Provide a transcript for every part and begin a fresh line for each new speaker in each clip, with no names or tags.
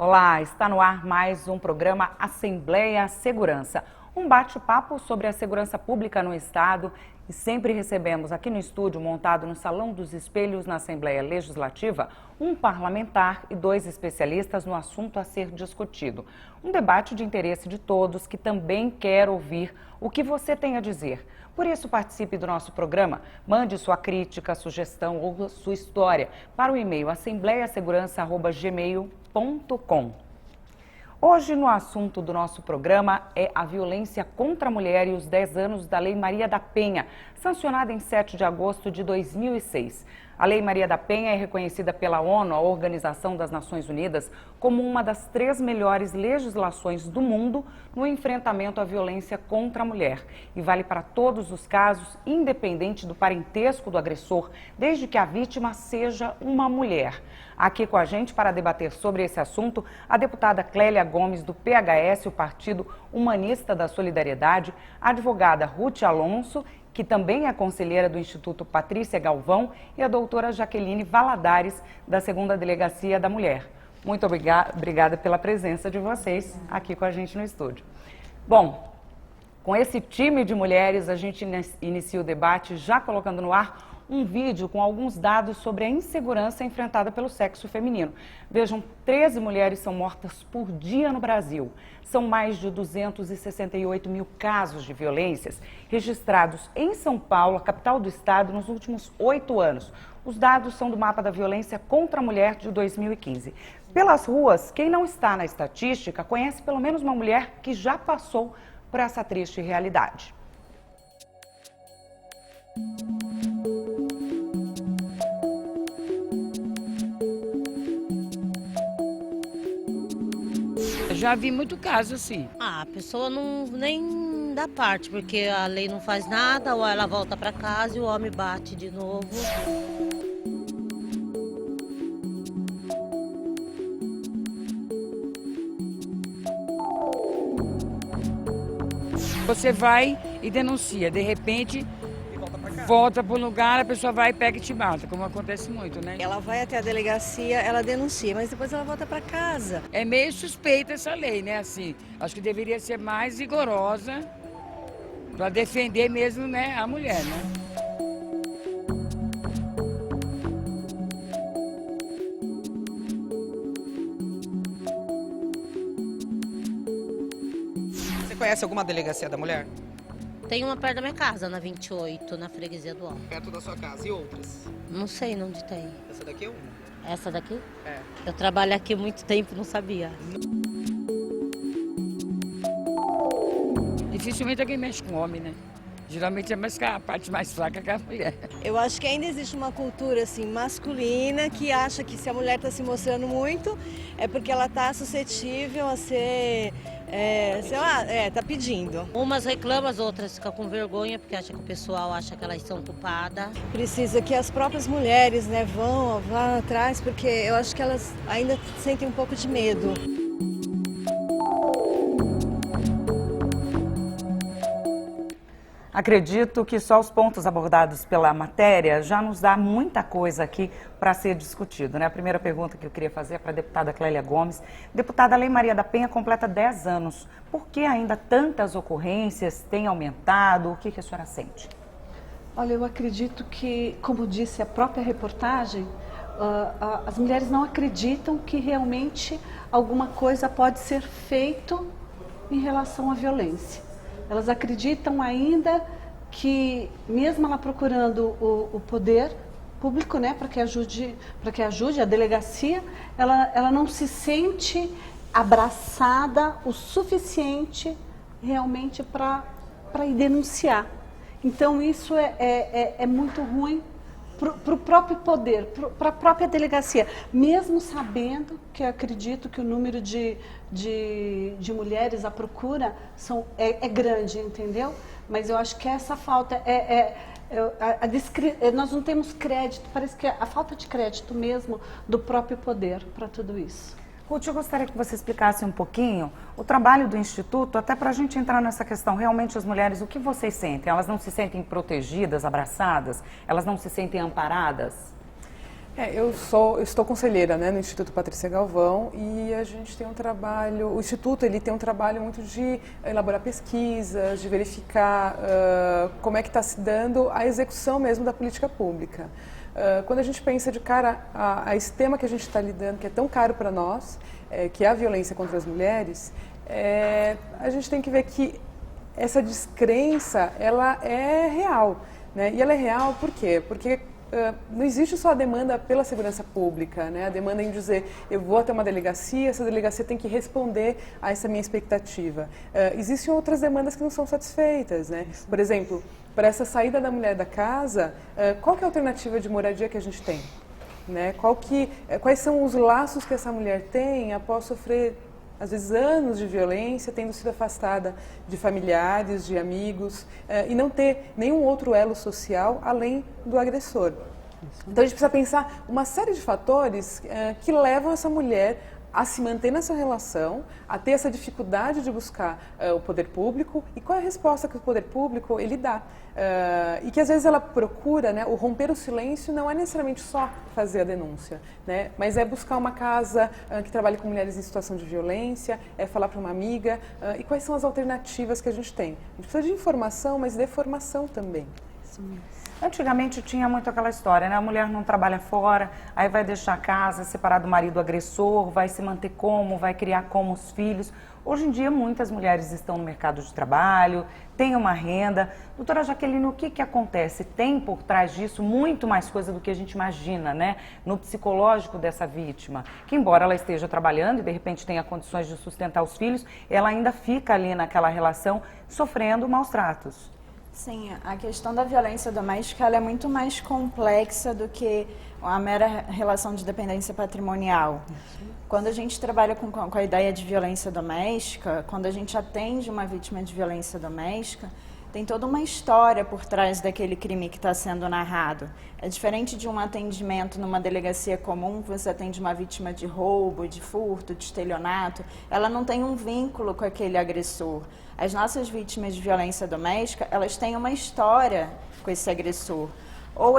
Olá, está no ar mais um programa Assembleia Segurança, um bate-papo sobre a segurança pública no Estado e sempre recebemos aqui no estúdio, montado no Salão dos Espelhos na Assembleia Legislativa, um parlamentar e 2 especialistas no assunto a ser discutido. Um debate de interesse de todos que também quer ouvir o que você tem a dizer. Por isso, participe do nosso programa, mande sua crítica, sugestão ou sua história para o e-mail assembleiasegurança@gmail.com. Hoje, no assunto do nosso programa é a violência contra a mulher e os 10 anos da Lei Maria da Penha, sancionada em 7 de agosto de 2006. A Lei Maria da Penha é reconhecida pela ONU, a Organização das Nações Unidas, como uma das 3 melhores legislações do mundo no enfrentamento à violência contra a mulher. E vale para todos os casos, independente do parentesco do agressor, desde que a vítima seja uma mulher. Aqui com a gente para debater sobre esse assunto, a deputada Clélia Gomes, do PHS, o Partido Humanista da Solidariedade, a advogada Ruth Alonso, que também é conselheira do Instituto Patrícia Galvão, e a doutora Jaqueline Valadares, da 2ª Delegacia da Mulher. Muito obrigada pela presença de vocês aqui com a gente no estúdio. Bom, com esse time de mulheres, a gente inicia o debate já colocando no ar um vídeo com alguns dados sobre a insegurança enfrentada pelo sexo feminino. Vejam, 13 mulheres são mortas por dia no Brasil. São mais de 268 mil casos de violências registrados em São Paulo, a capital do estado, nos últimos 8 anos. Os dados são do Mapa da Violência contra a Mulher de 2015. Pelas ruas, quem não está na estatística conhece pelo menos uma mulher que já passou por essa triste realidade.
Já vi muito caso assim.
A pessoa não nem dá parte, porque a lei não faz nada, ou ela volta para casa e o homem bate de novo.
Você vai e denuncia, de repente volta para o lugar, a pessoa vai, pega e te mata, como acontece muito, né?
Ela vai até a delegacia, ela denuncia, mas depois ela volta para casa.
É meio suspeita essa lei, né? Assim, acho que deveria ser mais rigorosa para defender mesmo, né, a mulher, né?
Você conhece alguma delegacia da mulher?
Tem uma perto da minha casa, na 28, na freguesia do Alto.
Perto da sua casa. E outras?
Não sei onde tem.
Essa daqui é uma?
Essa daqui?
É.
Eu trabalho aqui há muito tempo, não sabia.
Dificilmente alguém mexe com homem, né? Geralmente é mais a parte mais fraca que a mulher.
Eu acho que ainda existe uma cultura assim masculina que acha que se a mulher está se mostrando muito é porque ela está suscetível a ser, tá pedindo.
Umas reclamam, as outras ficam com vergonha, porque acha que o pessoal acha que elas são culpadas.
Precisa que as próprias mulheres, né, vão atrás, porque eu acho que elas ainda sentem um pouco de medo.
Acredito que só os pontos abordados pela matéria já nos dá muita coisa aqui para ser discutido, né? A primeira pergunta que eu queria fazer é para a deputada Clélia Gomes. Deputada, a Lei Maria da Penha completa 10 anos. Por que ainda tantas ocorrências têm aumentado? O que a senhora sente?
Olha, eu acredito que, como disse a própria reportagem, as mulheres não acreditam que realmente alguma coisa pode ser feito em relação à violência. Elas acreditam ainda que, mesmo ela procurando o poder público, né, para que ajude a delegacia, ela não se sente abraçada o suficiente realmente para ir denunciar. Então isso é muito ruim para o próprio poder, para a própria delegacia, mesmo sabendo que eu acredito que o número de mulheres à procura é grande, entendeu? Mas eu acho que essa falta nós não temos crédito, parece que a falta de crédito mesmo do próprio poder para tudo isso.
Ruth, eu gostaria que você explicasse um pouquinho o trabalho do Instituto, até para a gente entrar nessa questão. Realmente, as mulheres, o que vocês sentem? Elas não se sentem protegidas, abraçadas? Elas não se sentem amparadas?
Eu estou conselheira, né, no Instituto Patrícia Galvão, e a gente tem um trabalho, o Instituto ele tem um trabalho muito de elaborar pesquisas, de verificar como é que está se dando a execução mesmo da política pública. Quando a gente pensa de cara a esse tema que a gente está lidando, que é tão caro para nós, que é a violência contra as mulheres, a gente tem que ver que essa descrença, ela é real, né? E ela é real por quê? Porque não existe só a demanda pela segurança pública, né? A demanda em dizer, eu vou até uma delegacia, essa delegacia tem que responder a essa minha expectativa. Existem outras demandas que não são satisfeitas, né? Por exemplo, para essa saída da mulher da casa, qual que é a alternativa de moradia que a gente tem? Né? Quais são os laços que essa mulher tem após sofrer, às vezes, anos de violência, tendo sido afastada de familiares, de amigos, e não ter nenhum outro elo social além do agressor. Então a gente precisa pensar uma série de fatores que levam essa mulher a se manter nessa relação, a ter essa dificuldade de buscar o poder público, e qual é a resposta que o poder público ele dá. E que às vezes ela procura, né, o romper o silêncio não é necessariamente só fazer a denúncia, né, mas é buscar uma casa que trabalhe com mulheres em situação de violência, é falar para uma amiga, e quais são as alternativas que a gente tem. A gente precisa de informação, mas de formação também.
Isso mesmo.
Antigamente tinha muito aquela história, né? A mulher não trabalha fora, aí vai deixar a casa, separar do marido agressor, vai se manter como, vai criar como os filhos. Hoje em dia muitas mulheres estão no mercado de trabalho, têm uma renda. Doutora Jaqueline, o que acontece? Tem por trás disso muito mais coisa do que a gente imagina, né? No psicológico dessa vítima, que embora ela esteja trabalhando e de repente tenha condições de sustentar os filhos, ela ainda fica ali naquela relação sofrendo maus tratos.
Sim, a questão da violência doméstica ela é muito mais complexa do que a mera relação de dependência patrimonial. Quando a gente trabalha com a ideia de violência doméstica, quando a gente atende uma vítima de violência doméstica, tem toda uma história por trás daquele crime que está sendo narrado. É diferente de um atendimento numa delegacia comum, você atende uma vítima de roubo, de furto, de estelionato, ela não tem um vínculo com aquele agressor. As nossas vítimas de violência doméstica, elas têm uma história com esse agressor. Ou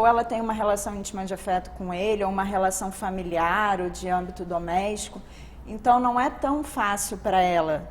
ela tem uma relação íntima de afeto com ele, ou uma relação familiar, ou de âmbito doméstico. Então não é tão fácil para ela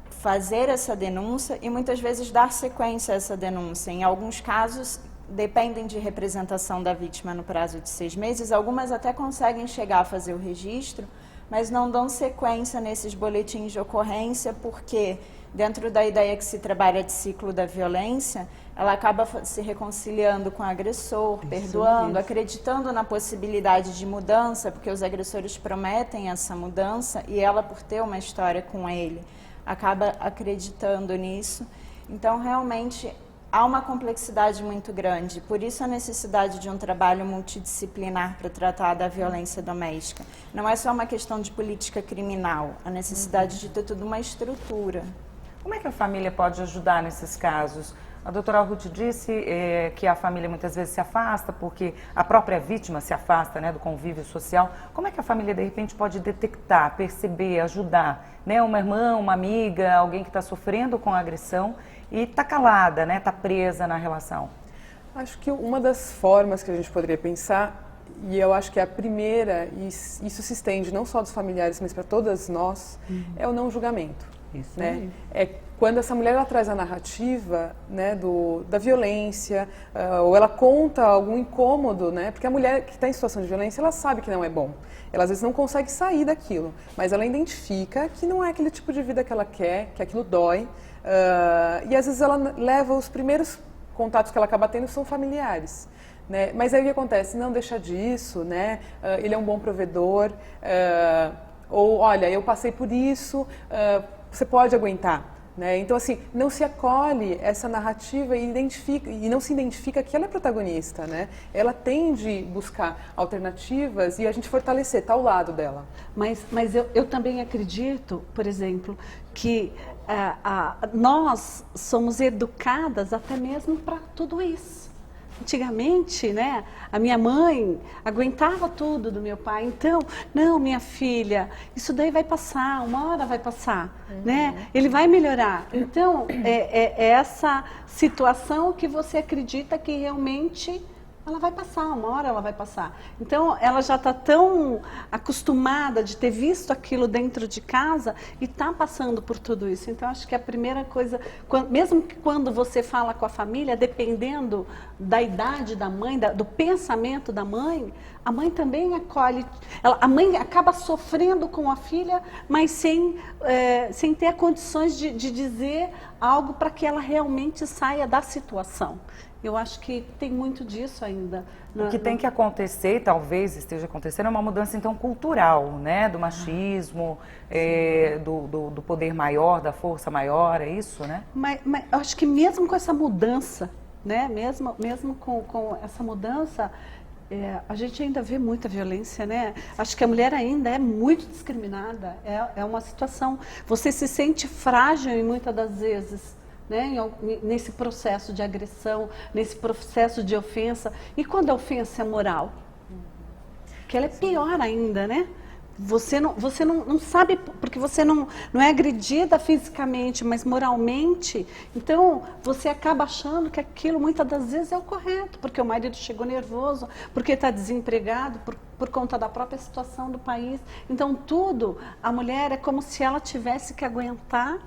fazer essa denúncia e muitas vezes dar sequência a essa denúncia. Em alguns casos, dependem de representação da vítima no prazo de 6 meses, algumas até conseguem chegar a fazer o registro, mas não dão sequência nesses boletins de ocorrência, porque dentro da ideia que se trabalha de ciclo da violência, ela acaba se reconciliando com o agressor, perdoando, acreditando na possibilidade de mudança, porque os agressores prometem essa mudança e ela, por ter uma história com ele, acaba acreditando nisso. Então, realmente, há uma complexidade muito grande. Por isso, a necessidade de um trabalho multidisciplinar para tratar da violência doméstica. Não é só uma questão de política criminal, a necessidade de ter toda uma estrutura.
Como é que a família pode ajudar nesses casos? A doutora Ruth disse que a família muitas vezes se afasta porque a própria vítima se afasta, né, do convívio social. Como é que a família, de repente, pode detectar, perceber, ajudar, né, uma irmã, uma amiga, alguém que está sofrendo com a agressão e está calada, né, está presa na relação?
Acho que uma das formas que a gente poderia pensar, e eu acho que é a primeira, e isso se estende não só dos familiares, mas para todas nós, é o não julgamento.
Isso,
né? É quando essa mulher ela traz a narrativa, né, da violência, ou ela conta algum incômodo, né? Porque a mulher que está em situação de violência, ela sabe que não é bom. Ela às vezes não consegue sair daquilo, mas ela identifica que não é aquele tipo de vida que ela quer, que aquilo dói, e às vezes ela leva os primeiros contatos que ela acaba tendo são familiares. Né? Mas aí o que acontece? Não deixa disso, né? Ele é um bom provedor, ou olha, eu passei por isso, você pode aguentar. Né? Então, assim, não se acolhe essa narrativa e não se identifica que ela é protagonista. Né? Ela tem de buscar alternativas e a gente fortalecer, tá ao lado dela.
Mas eu também acredito, por exemplo, que nós somos educadas até mesmo para tudo isso. Antigamente, né, a minha mãe aguentava tudo do meu pai. Então, não, minha filha, isso daí vai passar, uma hora vai passar, né? Ele vai melhorar. Então, é essa situação que você acredita que realmente ela vai passar, uma hora ela vai passar. Então, ela já está tão acostumada de ter visto aquilo dentro de casa e está passando por tudo isso. Então, acho que a primeira coisa, mesmo que quando você fala com a família, dependendo da idade da mãe, do pensamento da mãe, a mãe também acolhe, a mãe acaba sofrendo com a filha, mas sem ter condições de dizer algo para que ela realmente saia da situação. Eu acho que tem muito disso ainda.
O que tem que acontecer, e talvez esteja acontecendo, é uma mudança então cultural, né? Do machismo, do poder maior, da força maior, é isso, né?
Mas eu acho que mesmo com essa mudança, né? Mesmo com essa mudança, a gente ainda vê muita violência, né? Acho que a mulher ainda é muito discriminada. É uma situação, você se sente frágil em muitas das vezes, né? Nesse processo de agressão, nesse processo de ofensa. E quando a ofensa é moral? Que ela é pior ainda, né? Você não sabe, porque você não é agredida fisicamente, mas moralmente. Então, você acaba achando que aquilo muitas das vezes é o correto, porque o marido chegou nervoso, porque está desempregado, por conta da própria situação do país. Então, tudo, a mulher é como se ela tivesse que aguentar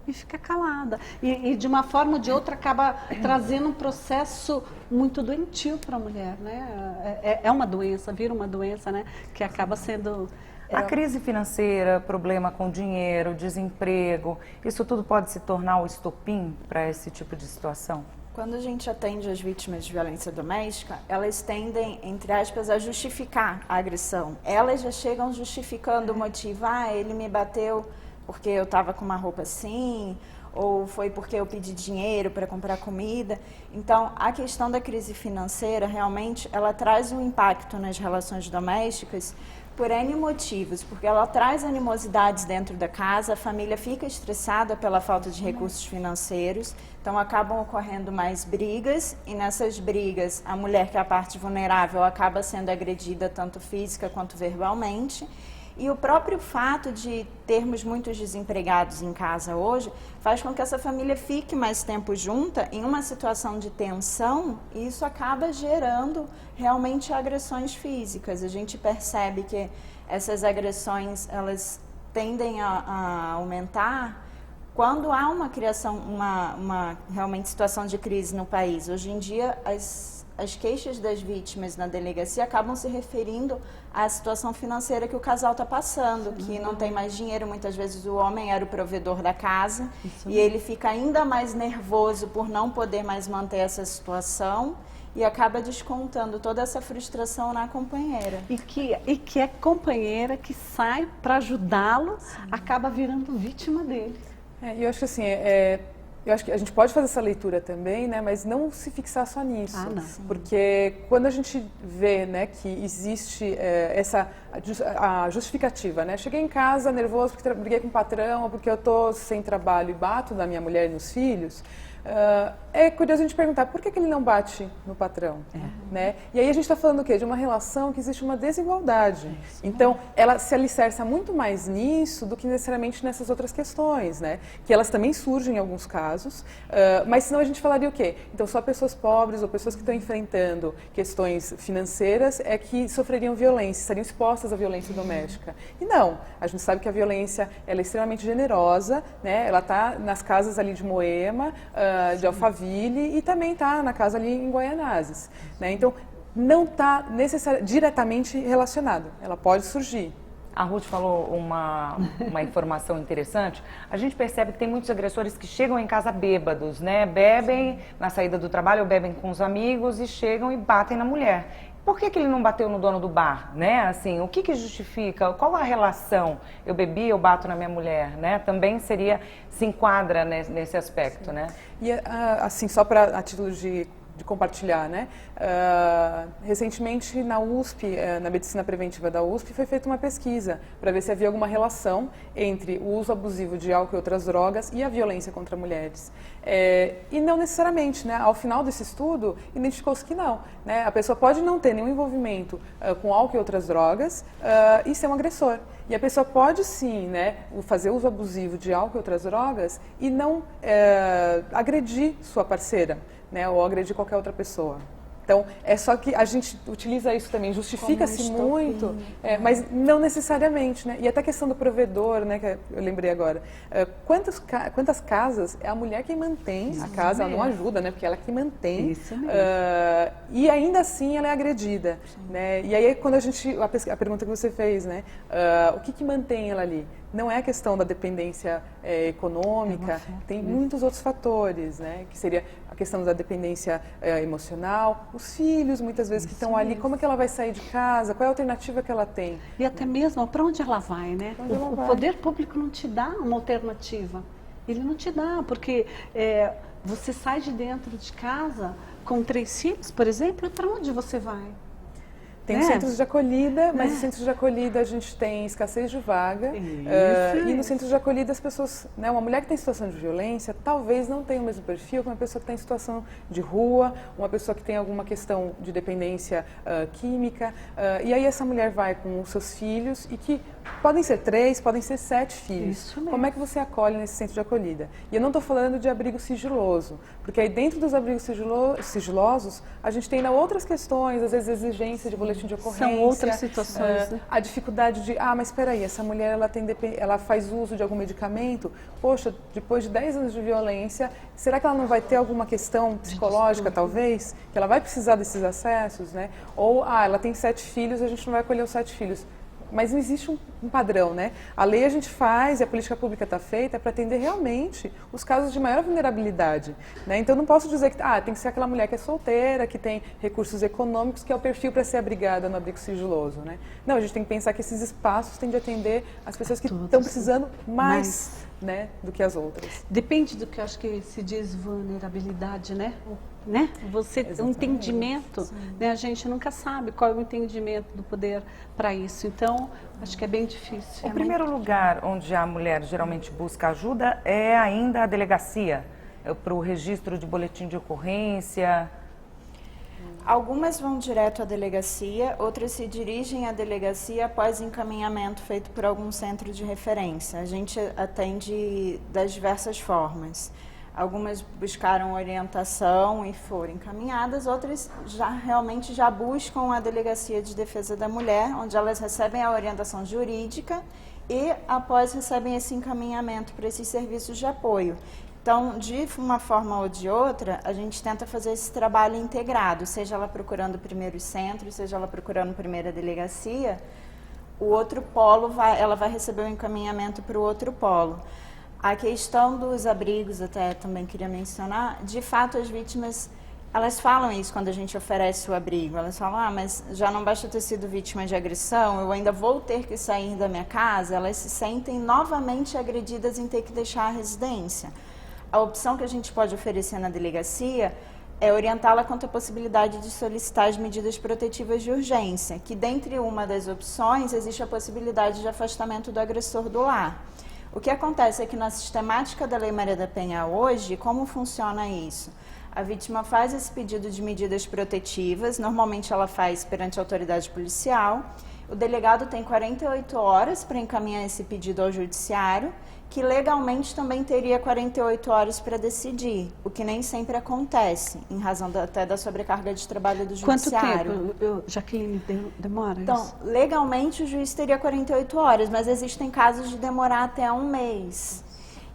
e ficar calada. E de uma forma ou de outra acaba trazendo um processo muito doentio para a mulher, né? É uma doença, vira uma doença, né? Que acaba sendo...
A crise financeira, problema com dinheiro, desemprego, isso tudo pode se tornar o estopim para esse tipo de situação?
Quando a gente atende as vítimas de violência doméstica, elas tendem, entre aspas, a justificar a agressão. Elas já chegam justificando o motivo. Ele me bateu porque eu estava com uma roupa assim, ou foi porque eu pedi dinheiro para comprar comida. Então, a questão da crise financeira, realmente, ela traz um impacto nas relações domésticas por N motivos, porque ela traz animosidades dentro da casa, a família fica estressada pela falta de recursos financeiros, então acabam ocorrendo mais brigas, e nessas brigas a mulher, que é a parte vulnerável, acaba sendo agredida tanto física quanto verbalmente. E o próprio fato de termos muitos desempregados em casa hoje faz com que essa família fique mais tempo junta em uma situação de tensão, e isso acaba gerando realmente agressões físicas. A gente percebe que essas agressões, elas tendem a aumentar quando há uma criação, uma realmente situação de crise no país. Hoje em dia, as queixas das vítimas na delegacia acabam se referindo à situação financeira que o casal está passando, que não tem mais dinheiro. Muitas vezes o homem era o provedor da casa e ele fica ainda mais nervoso por não poder mais manter essa situação e acaba descontando toda essa frustração na companheira.
E que é companheira que sai para ajudá-lo, acaba virando vítima dele.
Eu acho que assim, eu acho que a gente pode fazer essa leitura também, né, mas não se fixar só nisso. Porque quando a gente vê, né, que existe a justificativa, né? Cheguei em casa nervoso porque briguei com o patrão, ou porque eu estou sem trabalho e bato na minha mulher e nos filhos. É curioso a gente perguntar por que ele não bate no patrão, né? E aí a gente está falando o quê? De uma relação que existe uma desigualdade. Então, ela se alicerça muito mais nisso do que necessariamente nessas outras questões, né? Que elas também surgem em alguns casos, mas senão a gente falaria o quê? Então, só pessoas pobres ou pessoas que estão enfrentando questões financeiras é que sofreriam violência, estariam expostas à violência doméstica. E não, a gente sabe que a violência ela é extremamente generosa, né? Ela está nas casas ali de Moema, de Alphaville, e também está na casa ali em Guaianazes, né? Então, não está diretamente relacionado, ela pode surgir.
A Ruth falou uma informação interessante. A gente percebe que tem muitos agressores que chegam em casa bêbados, né? Bebem na saída do trabalho ou bebem com os amigos e chegam e batem na mulher. Por que ele não bateu no dono do bar, né? Assim, o que justifica? Qual a relação? Eu bebi, eu bato na minha mulher, né? Também se enquadra nesse aspecto, né?
E assim, só para a título de compartilhar, né? Recentemente na USP, na medicina preventiva da USP, foi feita uma pesquisa para ver se havia alguma relação entre o uso abusivo de álcool e outras drogas e a violência contra mulheres. E não necessariamente, né? Ao final desse estudo, identificou-se que não, né? A pessoa pode não ter nenhum envolvimento com álcool e outras drogas e ser um agressor. E a pessoa pode sim, né, fazer uso abusivo de álcool e outras drogas e não agredir sua parceira, né, ou agredir qualquer outra pessoa. Então, é só que a gente utiliza isso também, justifica-se muito, mas não necessariamente, né? E até a questão do provedor, né, que eu lembrei agora. Quantas casas é a mulher que mantém a casa, ela não ajuda, né? Porque ela que mantém.
Isso mesmo.
E ainda assim ela é agredida, né? E aí, quando a pergunta que você fez, né? O que mantém ela ali? Não é a questão da dependência econômica, tem muitos outros fatores, né? Que seria a questão da dependência emocional, os filhos muitas vezes que estão ali, como é que ela vai sair de casa, qual é a alternativa que ela tem?
E até mesmo para onde ela vai, né? O poder público não te dá uma alternativa. Ele não te dá, porque você sai de dentro de casa com 3 filhos, por exemplo, para onde você vai?
Tem os centros de acolhida, mas nos centros de acolhida a gente tem escassez de vaga. E nos centros de acolhida as pessoas, né, uma mulher que tem situação de violência talvez não tenha o mesmo perfil que uma pessoa que está em situação de rua, uma pessoa que tem alguma questão de dependência química. E aí essa mulher vai com os seus filhos, e que podem ser 3, podem ser 7 filhos.
Isso mesmo.
Como é que você acolhe nesse centro de acolhida? E eu não estou falando de abrigo sigiloso, porque aí dentro dos abrigos sigilosos a gente tem ainda outras questões, às vezes exigência de boletim de ocorrência.
São outras situações, né?
A dificuldade de, mas espera aí, essa mulher ela faz uso de algum medicamento, poxa, depois de 10 anos de violência, será que ela não vai ter alguma questão psicológica, talvez? Que ela vai precisar desses acessos, né? Ou, ela tem 7 filhos, a gente não vai acolher os 7 filhos. Mas não existe um padrão, né? A lei a gente faz e a política pública está feita para atender realmente os casos de maior vulnerabilidade, né? Então não posso dizer que tem que ser aquela mulher que é solteira, que tem recursos econômicos, que é o perfil para ser abrigada no abrigo sigiloso, né? Não, a gente tem que pensar que esses espaços têm de atender as pessoas que estão precisando mais, né, do que as outras.
Depende do que eu acho que se diz vulnerabilidade, né? Você tem um entendimento, né? A gente nunca sabe qual é o entendimento do poder para isso. Então, acho que é bem difícil.
O primeiro lugar onde a mulher geralmente busca ajuda é ainda a delegacia, para o registro de boletim de ocorrência.
Algumas vão direto à delegacia, outras se dirigem à delegacia após encaminhamento feito por algum centro de referência. A gente atende das diversas formas. Algumas buscaram orientação e foram encaminhadas, outras realmente já buscam a Delegacia de Defesa da Mulher, onde elas recebem a orientação jurídica e após recebem esse encaminhamento para esses serviços de apoio. Então, de uma forma ou de outra, a gente tenta fazer esse trabalho integrado, seja ela procurando primeiros centros, seja ela procurando primeira delegacia, o outro polo ela vai receber o encaminhamento para o outro polo. A questão dos abrigos, até também queria mencionar, de fato as vítimas, elas falam isso quando a gente oferece o abrigo, elas falam, mas já não basta ter sido vítima de agressão, eu ainda vou ter que sair da minha casa, elas se sentem novamente agredidas em ter que deixar a residência. A opção que a gente pode oferecer na delegacia é orientá-la quanto à possibilidade de solicitar as medidas protetivas de urgência, que dentre uma das opções existe a possibilidade de afastamento do agressor do lar. O que acontece é que na sistemática da Lei Maria da Penha hoje, como funciona isso? A vítima faz esse pedido de medidas protetivas, normalmente ela faz perante a autoridade policial, o delegado tem 48 horas para encaminhar esse pedido ao judiciário, que legalmente também teria 48 horas para decidir, o que nem sempre acontece, em razão até da sobrecarga de trabalho do judiciário.
Quanto tempo, Jaqueline, demora
então,
isso?
Legalmente o juiz teria 48 horas, mas existem casos de demorar até 1 mês.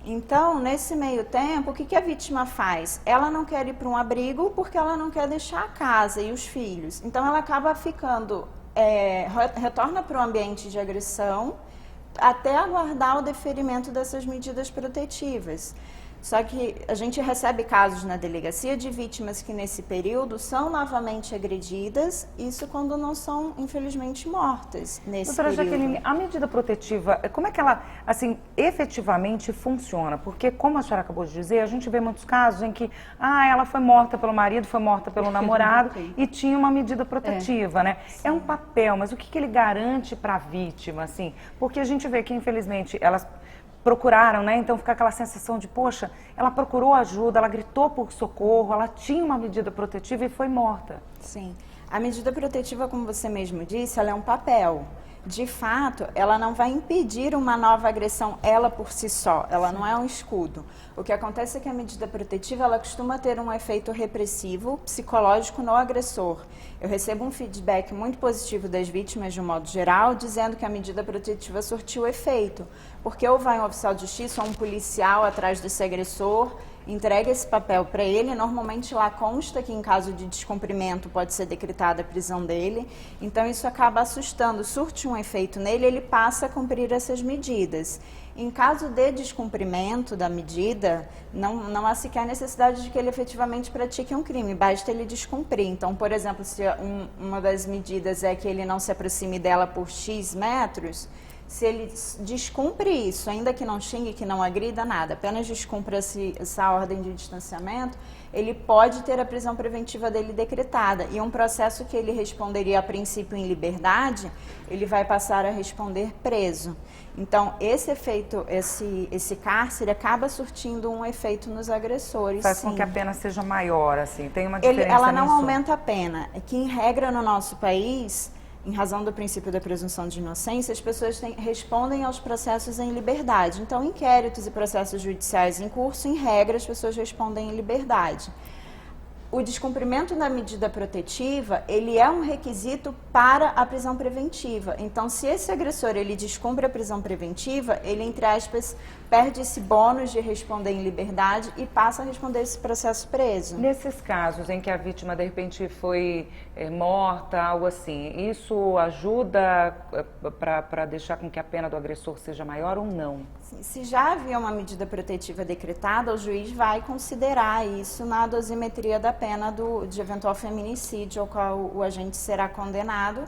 Então, nesse meio tempo, o que a vítima faz? Ela não quer ir para um abrigo porque ela não quer deixar a casa e os filhos. Então, ela acaba ficando, retorna para o ambiente de agressão, até aguardar o deferimento dessas medidas protetivas. Só que a gente recebe casos na delegacia de vítimas que nesse período são novamente agredidas, isso quando não são, infelizmente, mortas nesse
Doutora
período.
Jaqueline, a medida protetiva, como é que ela, assim, efetivamente funciona? Porque, como a senhora acabou de dizer, a gente vê muitos casos em que, ela foi morta pelo marido, foi morta pelo namorado e tinha uma medida protetiva, né? É um papel, mas o que ele garante para a vítima, assim? Porque a gente vê que, infelizmente, elas procuraram, né? Então fica aquela sensação de, poxa, ela procurou ajuda, ela gritou por socorro, ela tinha uma medida protetiva e foi morta.
Sim. A medida protetiva, como você mesmo disse, ela é um papel. de fato, ela não vai impedir uma nova agressão, ela por si só, ela não é um escudo. O que acontece é que a medida protetiva, ela costuma ter um efeito repressivo, psicológico no agressor. Eu recebo um feedback muito positivo das vítimas, de um modo geral, dizendo que a medida protetiva surtiu efeito, porque ou vai um oficial de justiça ou um policial atrás desse agressor, entrega esse papel para ele, normalmente lá consta que em caso de descumprimento pode ser decretada a prisão dele, então isso acaba assustando, surte um efeito nele, ele passa a cumprir essas medidas. Em caso de descumprimento da medida, não há sequer necessidade de que ele efetivamente pratique um crime, basta ele descumprir. Então, por exemplo, se uma das medidas é que ele não se aproxime dela por X metros, se ele descumpre isso, ainda que não xingue, que não agrida, nada, apenas descumpra essa ordem de distanciamento, ele pode ter a prisão preventiva dele decretada. E um processo que ele responderia a princípio em liberdade, ele vai passar a responder preso. Então, esse efeito, esse cárcere acaba surtindo um efeito nos agressores.
Faz com que a pena seja maior, assim, tem uma diferença
ela não
nisso?
aumenta a pena. É que, em regra, no nosso país, em razão do princípio da presunção de inocência, as pessoas respondem aos processos em liberdade. Então, inquéritos e processos judiciais em curso, em regra, as pessoas respondem em liberdade. O descumprimento da medida protetiva, ele é um requisito para a prisão preventiva. Então, se esse agressor ele descumpre a prisão preventiva, ele, entre aspas, perde esse bônus de responder em liberdade e passa a responder esse processo preso.
Nesses casos em que a vítima, de repente, foi morta, algo assim, isso ajuda para deixar com que a pena do agressor seja maior ou não?
Se já havia uma medida protetiva decretada, o juiz vai considerar isso na dosimetria da pena de eventual feminicídio ao qual o agente será condenado,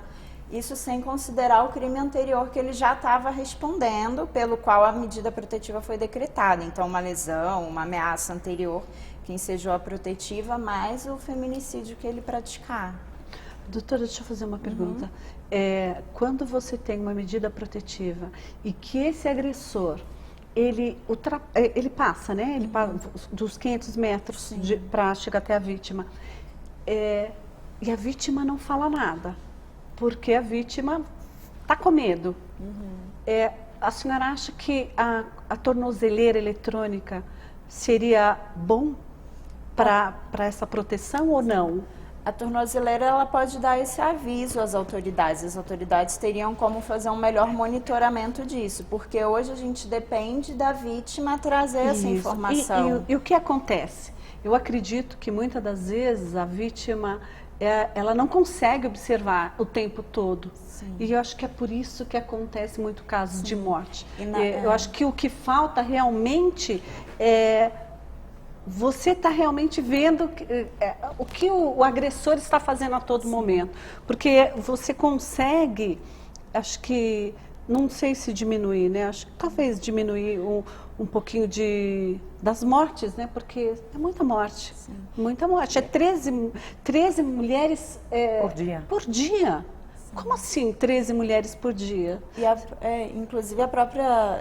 isso sem considerar o crime anterior que ele já estava respondendo, pelo qual a medida protetiva foi decretada. Então, uma lesão, uma ameaça anterior que ensejou a protetiva, mais o feminicídio que ele praticar.
Doutora, deixa eu fazer uma pergunta. Quando você tem uma medida protetiva e que esse agressor, ele passa, né? Ele passa dos 500 metros para chegar até a vítima. E a vítima não fala nada, porque a vítima está com medo. A senhora acha que a tornozeleira eletrônica seria bom para essa proteção ou não?
A tornozeleira, ela pode dar esse aviso às autoridades. As autoridades teriam como fazer um melhor monitoramento disso, porque hoje a gente depende da vítima trazer essa informação.
E o que acontece? Eu acredito que muitas das vezes a vítima, ela não consegue observar o tempo todo. Sim. E eu acho que é por isso que acontece muito casos de morte. Eu acho que o que falta realmente é... Você está realmente vendo o que o agressor está fazendo a todo momento. Porque você consegue, acho que, não sei se diminuir, né? Acho que talvez diminuir um pouquinho das mortes, né? Porque é muita morte. Sim. Muita morte. É 13 mulheres por dia. Como assim 13 mulheres por dia?
E inclusive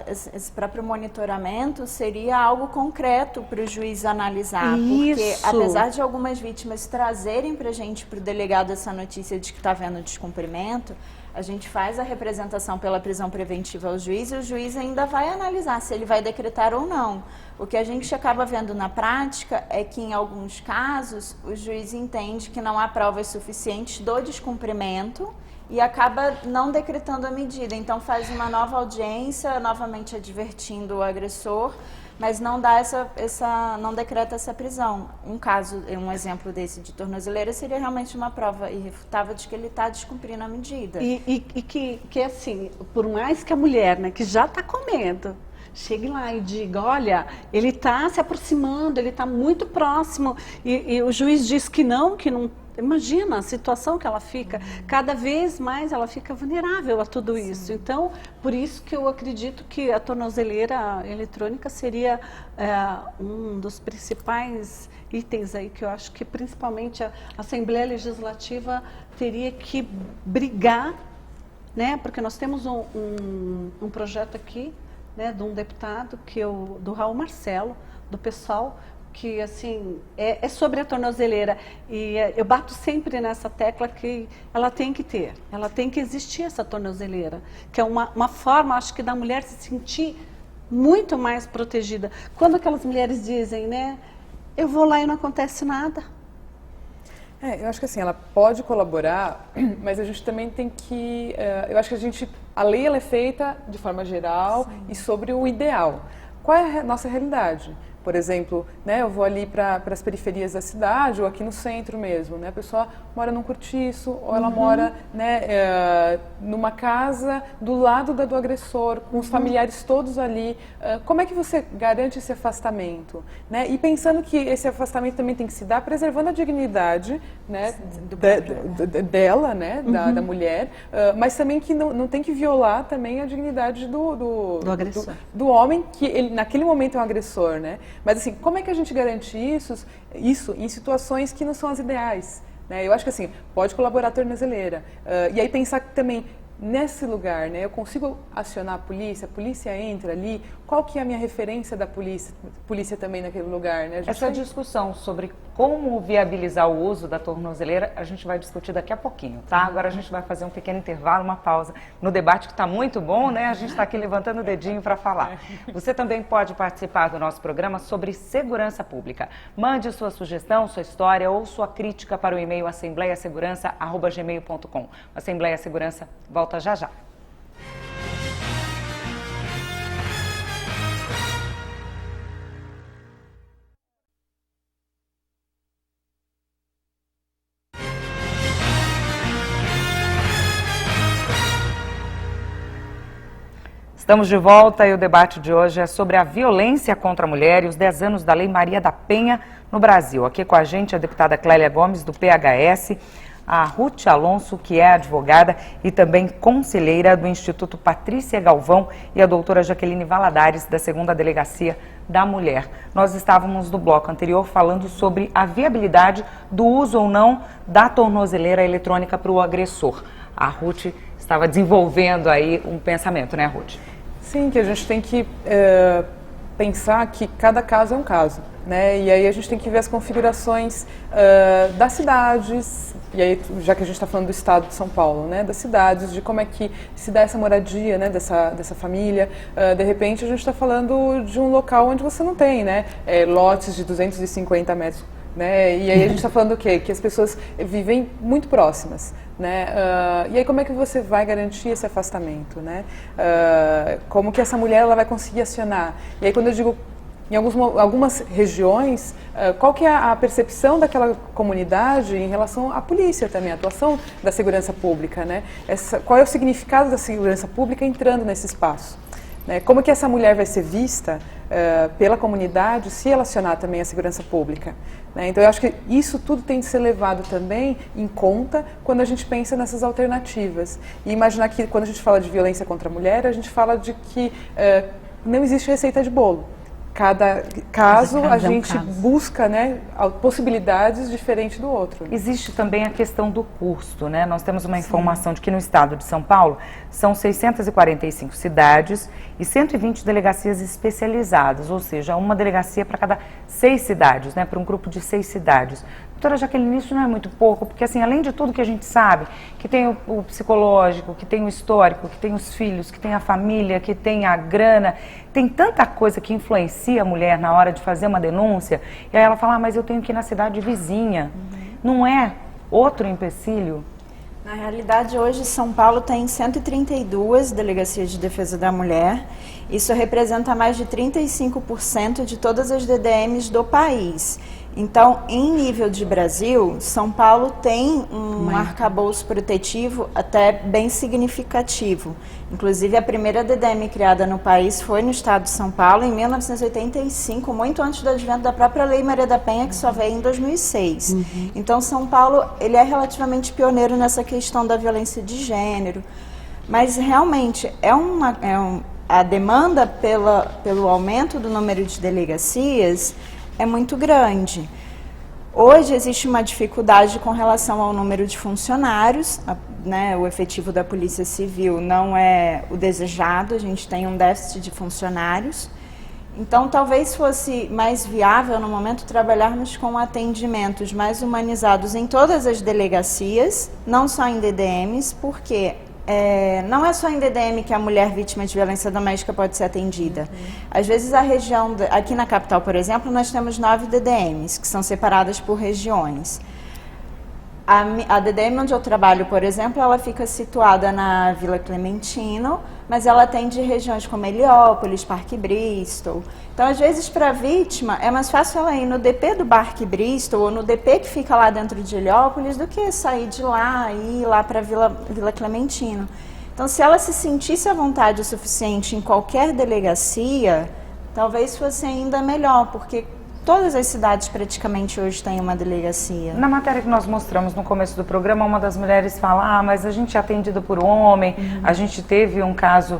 esse próprio monitoramento seria algo concreto para o juiz analisar. Porque apesar de algumas vítimas trazerem para a gente, para o delegado, essa notícia de que está havendo descumprimento, a gente faz a representação pela prisão preventiva ao juiz e o juiz ainda vai analisar se ele vai decretar ou não. O que a gente acaba vendo na prática é que, em alguns casos, o juiz entende que não há provas suficientes do descumprimento e acaba não decretando a medida. Então, faz uma nova audiência, novamente advertindo o agressor, mas não dá não decreta essa prisão. Um exemplo desse de tornozeleira seria realmente uma prova irrefutável de que ele está descumprindo a medida.
E que assim, por mais que a mulher, né, que já está com medo, chegue lá e diga, olha, ele está se aproximando, ele está muito próximo, e o juiz diz que não. Imagina a situação que ela fica, cada vez mais ela fica vulnerável a tudo isso. Então, por isso que eu acredito que a tornozeleira eletrônica seria um dos principais itens aí que eu acho que principalmente a Assembleia Legislativa teria que brigar, né? Porque nós temos um projeto aqui, né, de um deputado, do Raul Marcelo, do PSOL, que assim, é sobre a tornozeleira. E eu bato sempre nessa tecla que ela tem que ter, ela tem que existir essa tornozeleira, que é uma forma, acho que, da mulher se sentir muito mais protegida. Quando aquelas mulheres dizem, né, eu vou lá e não acontece nada.
Eu acho que assim, ela pode colaborar, mas a gente também tem que... eu acho que a lei ela é feita de forma geral. Sim. E sobre o ideal. Qual é a nossa realidade? Por exemplo, né, eu vou ali para as periferias da cidade ou aqui no centro mesmo, né? A pessoa mora num cortiço ou ela mora, né, numa casa do lado do agressor, com os familiares todos ali. Como é que você garante esse afastamento? Né? E pensando que esse afastamento também tem que se dar preservando a dignidade, né, dela, né, da mulher, mas também que não tem que violar também a dignidade do agressor. Do homem, que ele, naquele momento é um agressor, né? Mas assim, como é que a gente garante isso em situações que não são as ideais? Né? Eu acho que assim, pode colaborar a tornozeleira. E aí pensar que também, nesse lugar, né, eu consigo acionar a polícia entra ali, qual que é a minha referência da polícia também naquele lugar? Né?
Essa discussão sobre como viabilizar o uso da tornozeleira, a gente vai discutir daqui a pouquinho, tá? Agora a gente vai fazer um pequeno intervalo, uma pausa no debate que está muito bom, né? A gente está aqui levantando o dedinho para falar. Você também pode participar do nosso programa sobre segurança pública. Mande sua sugestão, sua história ou sua crítica para o e-mail assembleiasegurança@gmail.com. Assembleia Segurança volta já já. Estamos de volta e o debate de hoje é sobre a violência contra a mulher e os 10 anos da Lei Maria da Penha no Brasil. Aqui com a gente a deputada Clélia Gomes, do PHS, a Ruth Alonso, que é advogada e também conselheira do Instituto Patrícia Galvão, e a doutora Jaqueline Valadares, da 2ª Delegacia da Mulher. Nós estávamos no bloco anterior falando sobre a viabilidade do uso ou não da tornozeleira eletrônica para o agressor. A Ruth estava desenvolvendo aí um pensamento, né, Ruth?
Sim, que a gente tem que pensar que cada caso é um caso, né? E aí a gente tem que ver as configurações das cidades, e aí, já que a gente está falando do estado de São Paulo, né, das cidades, de como é que se dá essa moradia, né, dessa família. De repente a gente está falando de um local onde você não tem, né, lotes de 250 metros, né? E aí a gente está falando o quê? Que as pessoas vivem muito próximas. Né? E aí como é que você vai garantir esse afastamento? Né? Como que essa mulher ela vai conseguir acionar? E aí quando eu digo em algumas regiões, qual que é a percepção daquela comunidade em relação à polícia também, a atuação da segurança pública? Né? Qual é o significado da segurança pública entrando nesse espaço? Né? Como que essa mulher vai ser vista pela comunidade se relacionar também à segurança pública? Né? Então eu acho que isso tudo tem que ser levado também em conta quando a gente pensa nessas alternativas. E imaginar que quando a gente fala de violência contra a mulher, a gente fala de que não existe receita de bolo. Cada caso a gente busca, né, possibilidades diferentes do outro.
Existe também a questão do custo, né? Nós temos uma informação de que no estado de São Paulo são 645 cidades e 120 delegacias especializadas, ou seja, uma delegacia para cada 6 cidades, né? Para um grupo de 6 cidades. Doutora Jaqueline, isso não é muito pouco, porque assim, além de tudo que a gente sabe, que tem o psicológico, que tem o histórico, que tem os filhos, que tem a família, que tem a grana, tem tanta coisa que influencia a mulher na hora de fazer uma denúncia, e aí ela fala, mas eu tenho que ir na cidade vizinha. Não é outro empecilho?
Na realidade, hoje São Paulo tem 132 delegacias de defesa da mulher. Isso representa mais de 35% de todas as DDMs do país. Então, em nível de Brasil, São Paulo tem um arcabouço protetivo até bem significativo. Inclusive, a primeira DDM criada no país foi no estado de São Paulo, em 1985, muito antes do advento da própria Lei Maria da Penha, que só veio em 2006. Então, São Paulo ele é relativamente pioneiro nessa questão da violência de gênero. Mas, realmente, a demanda pelo aumento do número de delegacias é muito grande. Hoje existe uma dificuldade com relação ao número de funcionários, né? O efetivo da Polícia Civil não é o desejado, a gente tem um déficit de funcionários. Então, talvez fosse mais viável, no momento, trabalharmos com atendimentos mais humanizados em todas as delegacias, não só em DDMs, porque não é só em DDM que a mulher vítima de violência doméstica pode ser atendida. Às vezes, a região, aqui na capital, por exemplo, nós temos 9 DDMs, que são separadas por regiões. A DDM onde eu trabalho, por exemplo, ela fica situada na Vila Clementino, mas ela atende regiões como Heliópolis, Parque Bristol. Então, às vezes, para a vítima, é mais fácil ela ir no DP do Parque Bristol ou no DP que fica lá dentro de Heliópolis do que sair de lá e ir lá para a Vila Clementino. Então, se ela se sentisse à vontade o suficiente em qualquer delegacia, talvez fosse ainda melhor, porque todas as cidades praticamente hoje têm uma delegacia.
Na matéria que nós mostramos no começo do programa, uma das mulheres fala, mas a gente é atendida por homem. A gente teve um caso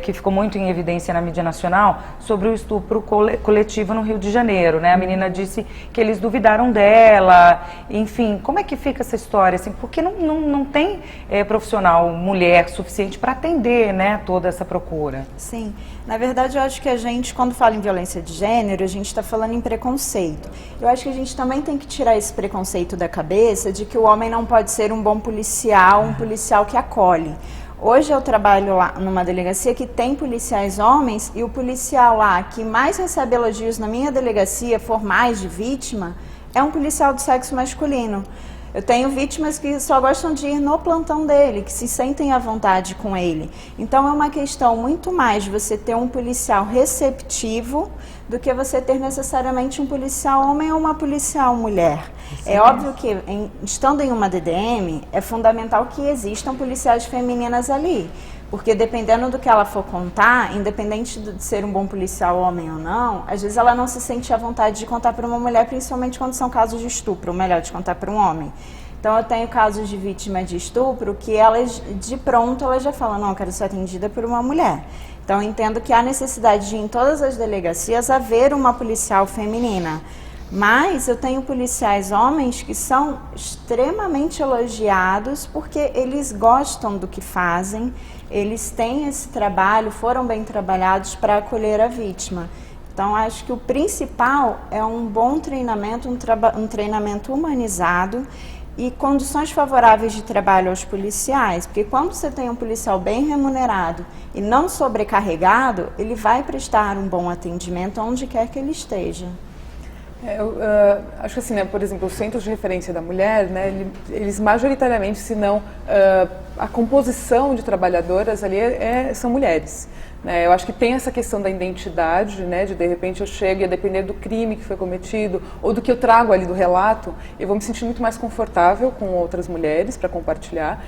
que ficou muito em evidência na mídia nacional sobre o estupro coletivo no Rio de Janeiro, né? A menina disse que eles duvidaram dela, enfim, como é que fica essa história? Assim, porque não tem profissional mulher suficiente para atender, né, toda essa procura.
Sim, na verdade eu acho que a gente, quando fala em violência de gênero, a gente está falando em preconceito. Eu acho que a gente também tem que tirar esse preconceito da cabeça de que o homem não pode ser um bom policial, um policial que acolhe. Hoje eu trabalho lá numa delegacia que tem policiais homens e o policial lá que mais recebe elogios na minha delegacia, formais de vítima, é um policial do sexo masculino. Eu tenho vítimas que só gostam de ir no plantão dele, que se sentem à vontade com ele. Então é uma questão muito mais de você ter um policial receptivo do que você ter necessariamente um policial homem ou uma policial mulher. É óbvio que, estando em uma DDM, é fundamental que existam policiais femininas ali. Porque dependendo do que ela for contar, independente de ser um bom policial homem ou não, às vezes ela não se sente à vontade de contar para uma mulher, principalmente quando são casos de estupro, ou melhor, de contar para um homem. Então eu tenho casos de vítima de estupro que elas, de pronto, elas já falam, não, eu quero ser atendida por uma mulher. Então eu entendo que há necessidade de, em todas as delegacias, haver uma policial feminina. Mas eu tenho policiais homens que são extremamente elogiados porque eles gostam do que fazem, eles têm esse trabalho, foram bem trabalhados para acolher a vítima. Então, acho que o principal é um bom treinamento, um treinamento humanizado e condições favoráveis de trabalho aos policiais, porque quando você tem um policial bem remunerado e não sobrecarregado, ele vai prestar um bom atendimento onde quer que ele esteja.
Eu acho que assim, né, por exemplo, os centros de referência da mulher, né, eles majoritariamente, se não a composição de trabalhadoras ali são mulheres. Né? Eu acho que tem essa questão da identidade, né, de repente eu chego e a depender do crime que foi cometido ou do que eu trago ali do relato, eu vou me sentir muito mais confortável com outras mulheres para compartilhar.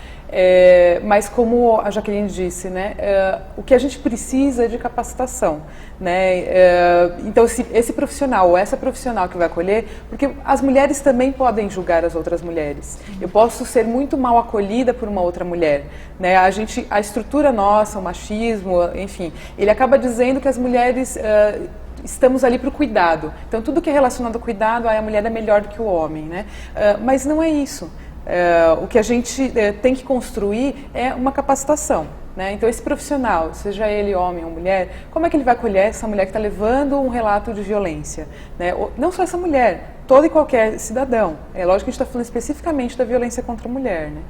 Mas como a Jaqueline disse, né, o que a gente precisa é de capacitação. Né? Então esse profissional ou essa profissional que vai acolher, porque as mulheres também podem julgar as outras mulheres. Eu posso ser muito mal acolhida por uma outra mulher. Né? A estrutura nossa, o machismo, enfim, ele acaba dizendo que as mulheres estamos ali para o cuidado. Então tudo que é relacionado ao cuidado, a mulher é melhor do que o homem. Né? Mas não é isso. O que a gente tem que construir é uma capacitação. Né? Então esse profissional, seja ele homem ou mulher, como é que ele vai acolher essa mulher que está levando um relato de violência? Né? Não só essa mulher, todo e qualquer cidadão. É lógico que a gente está falando especificamente da violência contra a mulher. Né?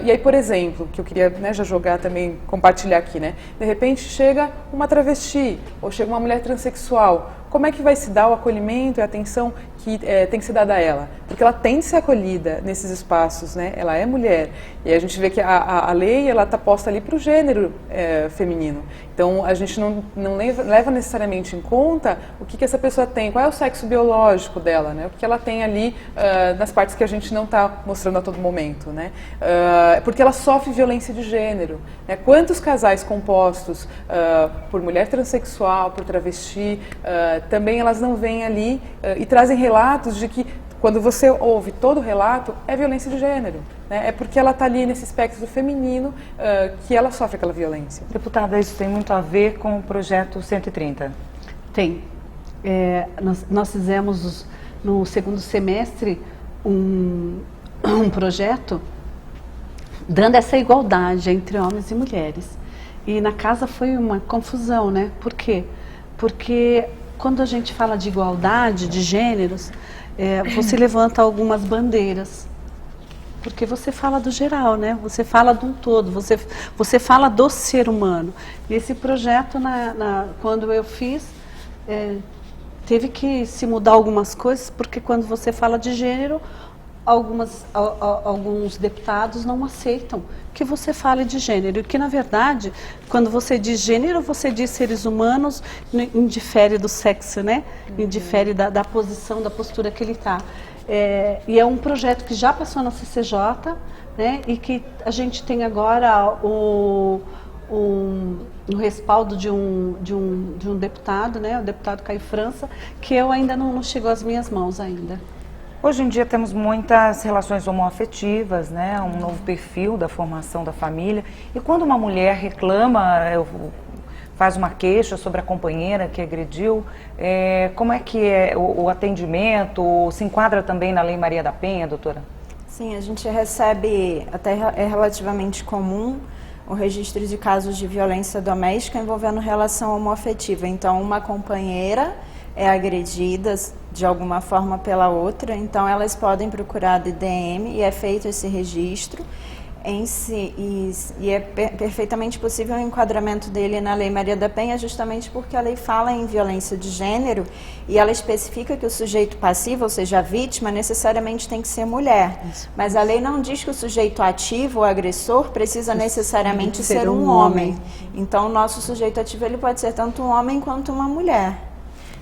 E aí, por exemplo, que eu queria, né, já jogar também, compartilhar aqui, né? De repente chega uma travesti ou chega uma mulher transexual. Como é que vai se dar o acolhimento e a atenção que tem que ser dada a ela? Porque ela tem de ser acolhida nesses espaços, né? Ela é mulher. E a gente vê que a lei está posta ali para o gênero feminino. Então, a gente não leva necessariamente em conta o que essa pessoa tem, qual é o sexo biológico dela, né? O que ela tem ali nas partes que a gente não está mostrando a todo momento, né? Porque ela sofre violência de gênero. Né? Quantos casais compostos por mulher transexual, por travesti, também elas não vêm ali e trazem relatos de que quando você ouve todo o relato, é violência de gênero. Né? É porque ela está ali nesse espectro do feminino que ela sofre aquela violência.
Deputada, isso tem muito a ver com o projeto 130?
Tem. Nós fizemos no segundo semestre um projeto dando essa igualdade entre homens e mulheres. E na casa foi uma confusão, né? Por quê? Porque quando a gente fala de igualdade de gêneros, você levanta algumas bandeiras. Porque você fala do geral, né? Você fala de um todo, você fala do ser humano. E esse projeto, quando eu fiz, teve que se mudar algumas coisas, porque quando você fala de gênero, alguns deputados não aceitam que você fale de gênero. E que, na verdade, quando você diz gênero, você diz seres humanos, indifere do sexo, né? Indifere da posição, da postura que ele está. E é um projeto que já passou na CCJ, né? E que a gente tem agora o respaldo de um deputado, né? O deputado Caio França, que eu ainda não chegou às minhas mãos ainda.
Hoje em dia temos muitas relações homoafetivas, né? Um novo perfil da formação da família. E quando uma mulher reclama, faz uma queixa sobre a companheira que agrediu, como é que é o atendimento? Se enquadra também na Lei Maria da Penha, doutora?
Sim, a gente recebe, até é relativamente comum, o registro de casos de violência doméstica envolvendo relação homoafetiva. Então, uma companheira é agredida de alguma forma pela outra, então elas podem procurar a DDM e é feito esse registro em si, e é perfeitamente possível o enquadramento dele na Lei Maria da Penha, justamente porque a lei fala em violência de gênero e ela especifica que o sujeito passivo, ou seja, a vítima, necessariamente tem que ser mulher. Isso. Mas a lei não diz que o sujeito ativo, o agressor, precisa necessariamente ser um homem. Então, o nosso sujeito ativo ele pode ser tanto um homem quanto uma mulher.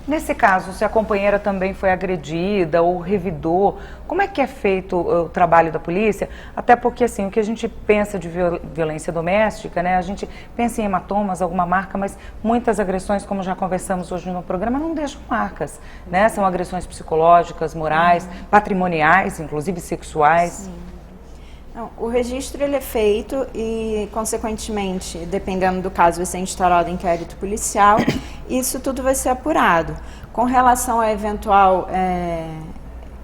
Nesse caso, se a companheira também foi agredida ou revidou, como é que é feito o trabalho da polícia? Até porque, assim, o que a gente pensa de violência doméstica, né? A gente pensa em hematomas, alguma marca, mas muitas agressões, como já conversamos hoje no programa, não deixam marcas, né? São agressões psicológicas, morais, patrimoniais, inclusive sexuais.
Sim. Não, o registro ele é feito e, consequentemente, dependendo do caso, vai ser instaurado inquérito policial e isso tudo vai ser apurado. Com relação à eventual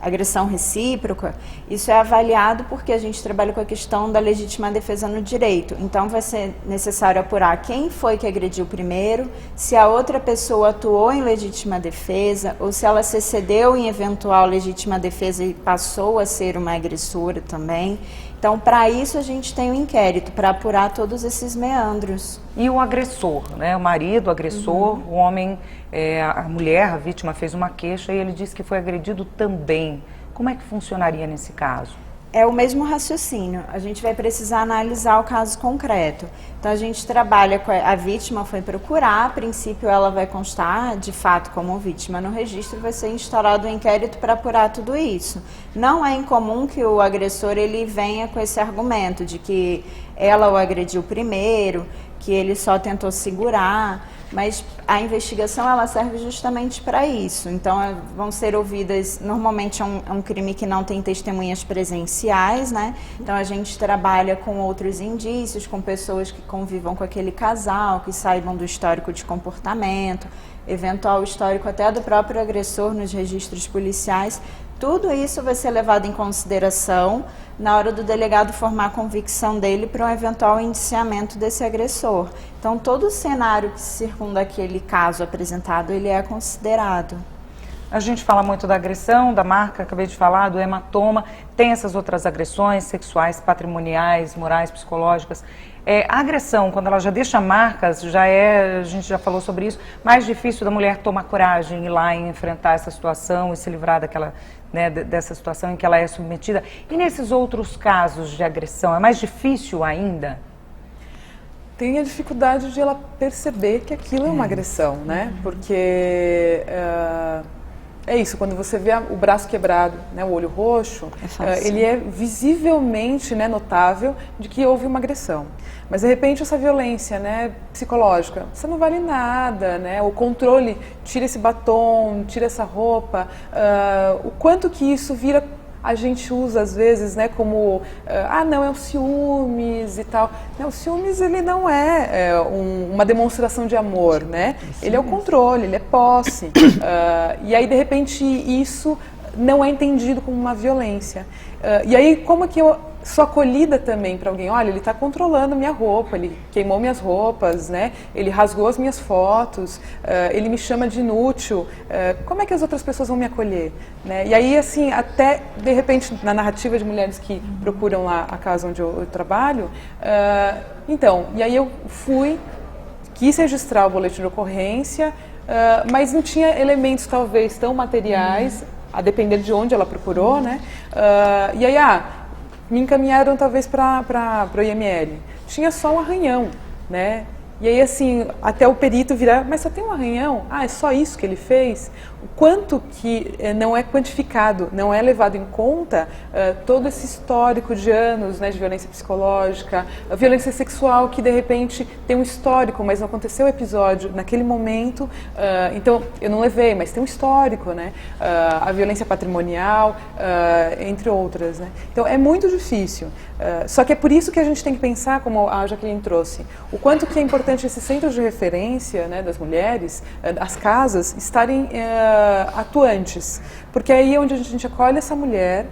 agressão recíproca, isso é avaliado porque a gente trabalha com a questão da legítima defesa no direito. Então, vai ser necessário apurar quem foi que agrediu primeiro, se a outra pessoa atuou em legítima defesa ou se ela se excedeu em eventual legítima defesa e passou a ser uma agressora também. Então, para isso, a gente tem um inquérito, para apurar todos esses meandros.
E o agressor, né? O marido, o agressor, o homem, a mulher, a vítima fez uma queixa e ele disse que foi agredido também. Como é que funcionaria nesse caso?
É o mesmo raciocínio, a gente vai precisar analisar o caso concreto. Então a gente trabalha com a vítima, foi procurar, a princípio ela vai constar de fato como vítima no registro, vai ser instaurado um inquérito para apurar tudo isso. Não é incomum que o agressor ele venha com esse argumento de que ela o agrediu primeiro, que ele só tentou segurar, mas a investigação ela serve justamente para isso. Então vão ser ouvidas, normalmente é um crime que não tem testemunhas presenciais, né? Então a gente trabalha com outros indícios, com pessoas que convivam com aquele casal, que saibam do histórico de comportamento, eventual histórico até do próprio agressor nos registros policiais. Tudo isso vai ser levado em consideração na hora do delegado formar a convicção dele para um eventual indiciamento desse agressor. Então, todo o cenário que circunda aquele caso apresentado, ele é considerado.
A gente fala muito da agressão, da marca, acabei de falar, do hematoma, tem essas outras agressões sexuais, patrimoniais, morais, psicológicas. A agressão, quando ela já deixa marcas, a gente já falou sobre isso, mais difícil da mulher tomar coragem, ir lá e enfrentar essa situação e se livrar dessa situação em que ela é submetida. E nesses outros casos de agressão, é mais difícil ainda?
Tem a dificuldade de ela perceber que aquilo é uma agressão, né? Porque é isso, quando você vê o braço quebrado, né, o olho roxo, ele é visivelmente, né, notável de que houve uma agressão. Mas, de repente, essa violência, né, psicológica, você não vale nada, né? O controle, tira esse batom, tira essa roupa, o quanto que isso vira... A gente usa, às vezes, né, como, não, é o ciúmes e tal. Não, o ciúmes, ele não é, uma demonstração de amor, né? Ele é o controle, ele é posse. E aí, de repente, isso não é entendido como uma violência. E aí, como que sou acolhida também para alguém. Olha, ele está controlando minha roupa, ele queimou minhas roupas, né? Ele rasgou as minhas fotos, ele me chama de inútil. Como é que as outras pessoas vão me acolher? Né? E aí, assim, até de repente, na narrativa de mulheres que procuram lá a casa onde eu trabalho, então, e aí eu quis registrar o boletim de ocorrência, mas não tinha elementos talvez tão materiais, a depender de onde ela procurou, né? E aí, me encaminharam talvez para o IML. Tinha só um arranhão, né? E aí, assim, até o perito virar, mas só tem um arranhão? É só isso que ele fez? O quanto que não é quantificado, não é levado em conta todo esse histórico de anos, né, de violência psicológica, a violência sexual que, de repente, tem um histórico, mas não aconteceu o episódio naquele momento, então, eu não levei, mas tem um histórico, né? A violência patrimonial, entre outras, né? Então, é muito difícil. Só que é por isso que a gente tem que pensar, como a Jaqueline trouxe, o quanto que é importante esses centros de referência, né, das mulheres, as casas, estarem atuantes. Porque aí é onde a gente acolhe essa mulher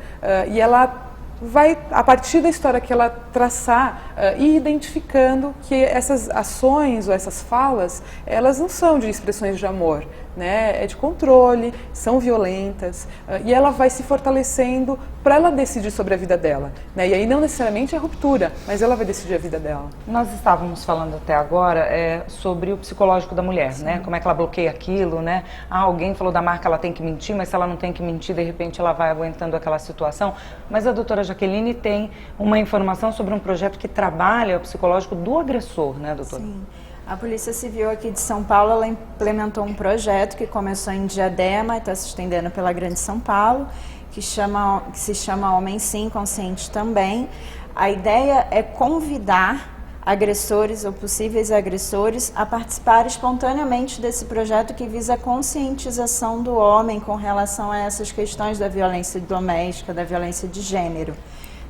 e ela vai, a partir da história que ela traçar, ir identificando que essas ações ou essas falas, elas não são de expressões de amor, né? É de controle, são violentas, e ela vai se fortalecendo para ela decidir sobre a vida dela, né? E aí não necessariamente é ruptura, mas ela vai decidir a vida dela.
Nós estávamos falando até agora sobre o psicológico da mulher, né? Como é que ela bloqueia aquilo, né? Alguém falou da marca, ela tem que mentir, mas se ela não tem que mentir, de repente ela vai aguentando aquela situação. Mas a doutora Jaqueline tem uma informação sobre um projeto que trabalha o psicológico do agressor, né, doutora? Sim.
A Polícia Civil aqui de São Paulo, ela implementou um projeto que começou em Diadema e está se estendendo pela Grande São Paulo, que se chama Homem Sim, Consciente Também. A ideia é convidar agressores ou possíveis agressores a participar espontaneamente desse projeto que visa a conscientização do homem com relação a essas questões da violência doméstica, da violência de gênero.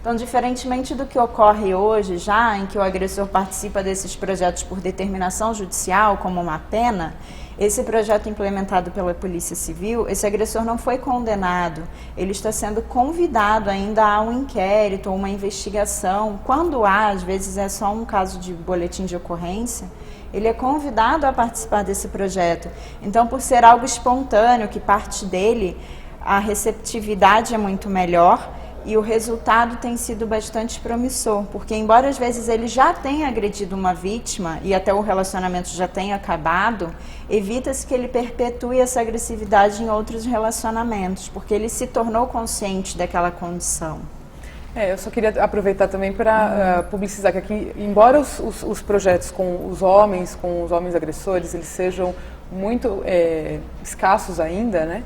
Então, diferentemente do que ocorre hoje, já em que o agressor participa desses projetos por determinação judicial, como uma pena, esse projeto implementado pela Polícia Civil, esse agressor não foi condenado, ele está sendo convidado ainda a um inquérito ou uma investigação. Quando há, às vezes é só um caso de boletim de ocorrência, ele é convidado a participar desse projeto. Então, por ser algo espontâneo, que parte dele, a receptividade é muito melhor. E o resultado tem sido bastante promissor, porque embora às vezes ele já tenha agredido uma vítima e até o relacionamento já tenha acabado, evita-se que ele perpetue essa agressividade em outros relacionamentos, porque ele se tornou consciente daquela condição.
Eu só queria aproveitar também para publicizar que aqui, embora os projetos com os homens agressores, eles sejam muito escassos ainda, né?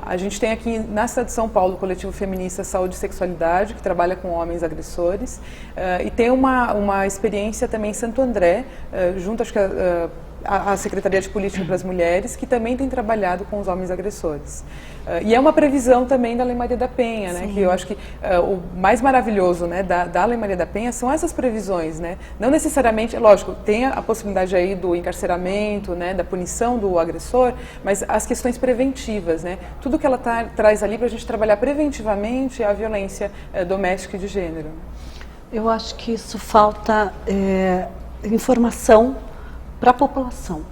A gente tem aqui na cidade de São Paulo o coletivo feminista Saúde e Sexualidade, que trabalha com homens agressores, e tem uma experiência também em Santo André, junto acho que a Secretaria de Política para as Mulheres, que também tem trabalhado com os homens agressores. E é uma previsão também da Lei Maria da Penha, né? Que eu acho que o mais maravilhoso, né, da Lei Maria da Penha são essas previsões, né? Não necessariamente, lógico, tem a possibilidade aí do encarceramento, né, da punição do agressor, mas as questões preventivas, né? Tudo que ela traz ali para a gente trabalhar preventivamente a violência doméstica e de gênero.
Eu acho que isso falta informação para a população,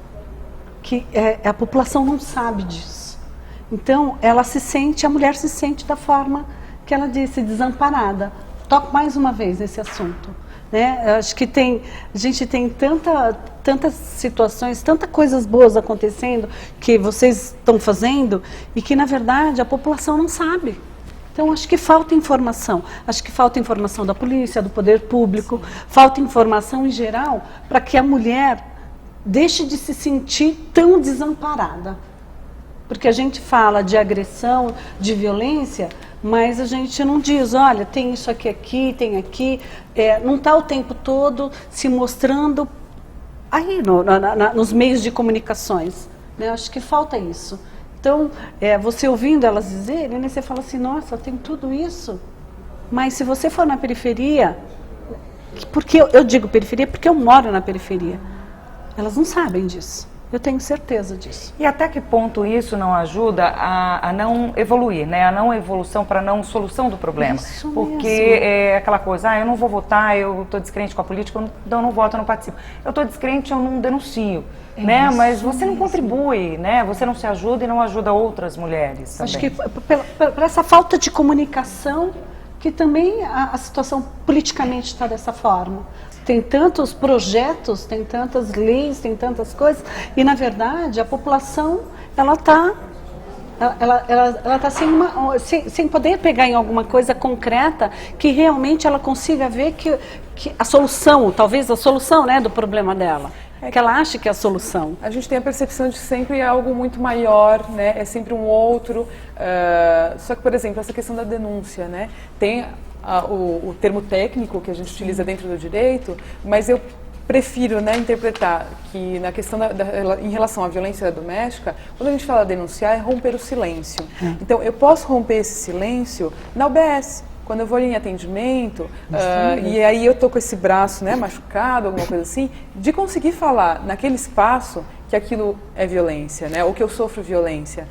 que a população não sabe disso. Então, a mulher se sente da forma que ela disse, desamparada. Toco mais uma vez nesse assunto, né? Acho que a gente tem tantas situações, tantas coisas boas acontecendo que vocês estão fazendo e que, na verdade, a população não sabe. Então, acho que falta informação. Acho que falta informação da polícia, do poder público, falta informação em geral para que a mulher deixe de se sentir tão desamparada. Porque a gente fala de agressão, de violência, mas a gente não diz, olha, tem isso aqui, tem aqui, não está o tempo todo se mostrando aí nos meios de comunicações, né? Acho que falta isso. Então, você ouvindo elas dizerem, né, você fala assim, nossa, tem tudo isso, mas se você for na periferia, porque eu digo periferia porque eu moro na periferia, elas não sabem disso. Eu tenho certeza disso.
E até que ponto isso não ajuda a não evoluir, né? A não evolução para a não solução do problema?
Isso
Porque
mesmo.
é aquela coisa, eu não vou votar, eu estou descrente com a política, eu não voto, eu não participo. Eu estou descrente, eu não denuncio, né? Mas você não contribui, né? Você não se ajuda e não ajuda outras mulheres também.
Acho que por essa falta de comunicação que também a situação politicamente está dessa forma. Tem tantos projetos, tem tantas leis, tem tantas coisas, e na verdade a população ela está sem poder pegar em alguma coisa concreta que realmente ela consiga ver que a solução, talvez a solução, né, do problema dela. Que ela acha que é a solução.
A gente tem a percepção de sempre é algo muito maior, né? É sempre um outro. Só que, por exemplo, essa questão da denúncia, né? Tem o termo técnico que a gente utiliza dentro do direito, mas eu prefiro, né, interpretar que na questão em relação à violência doméstica, quando a gente fala denunciar, é romper o silêncio. Então, eu posso romper esse silêncio na UBS. Quando eu vou em atendimento, e aí eu tô com esse braço, né, machucado, alguma coisa assim, de conseguir falar naquele espaço que aquilo é violência, né, ou que eu sofro violência.